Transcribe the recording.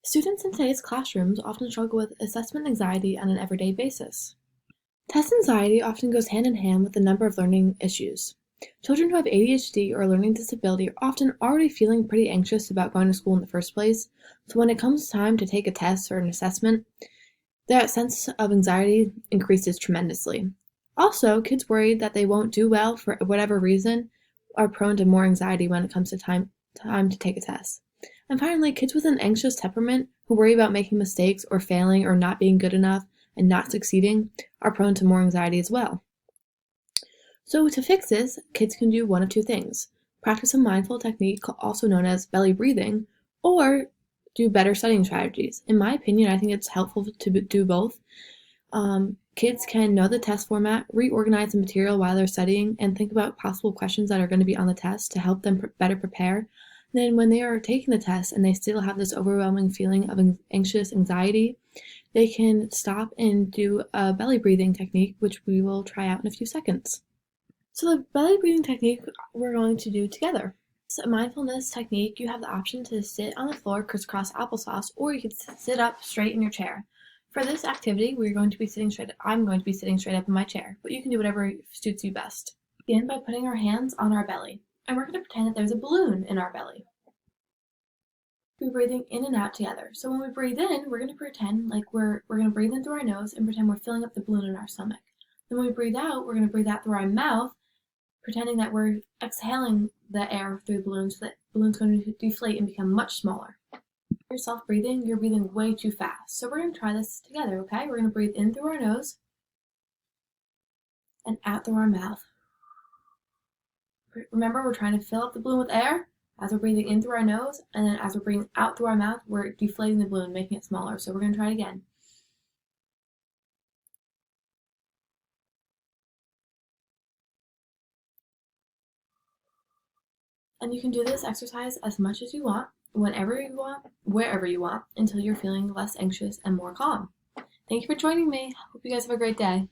Students in today's classrooms often struggle with assessment anxiety on an everyday basis. Test anxiety often goes hand in hand with a number of learning issues. Children who have ADHD or a learning disability are often already feeling pretty anxious about going to school in the first place, so when it comes time to take a test or an assessment, that sense of anxiety increases tremendously. Also, kids worried that they won't do well for whatever reason are prone to more anxiety when it comes to time to take a test. And finally, kids with an anxious temperament who worry about making mistakes or failing or not being good enough and not succeeding are prone to more anxiety as well. So to fix this, kids can do one of two things: practice a mindful technique also known as belly breathing, or do better studying strategies. In my opinion, I think it's helpful to do both. Kids can know the test format, reorganize the material while they're studying, and think about possible questions that are going to be on the test to help them better prepare. Then when they are taking the test and they still have this overwhelming feeling of anxious anxiety, they can stop and do a belly breathing technique, which we will try out in a few seconds. So the belly breathing technique we're going to do together. It's a mindfulness technique. You have the option to sit on the floor crisscross applesauce, or you can sit up straight in your chair. For this activity, I'm going to be sitting straight up in my chair, but you can do whatever suits you best. Begin by putting our hands on our belly, and we're going to pretend that there's a balloon in our belly. We're breathing in and out together. So when we breathe in, we're going to pretend like we're going to breathe in through our nose and pretend we're filling up the balloon in our stomach. Then when we breathe out, we're going to breathe out through our mouth, pretending that we're exhaling the air through the balloon so that the balloon's going to deflate and become much smaller. Yourself breathing, you're breathing way too fast. So we're going to try this together, okay? We're going to breathe in through our nose and out through our mouth. Remember, we're trying to fill up the balloon with air as we're breathing in through our nose, and then as we're breathing out through our mouth, we're deflating the balloon, making it smaller. So we're going to try it again. And you can do this exercise as much as you want, whenever you want, wherever you want, until you're feeling less anxious and more calm. Thank you for joining me. Hope you guys have a great day.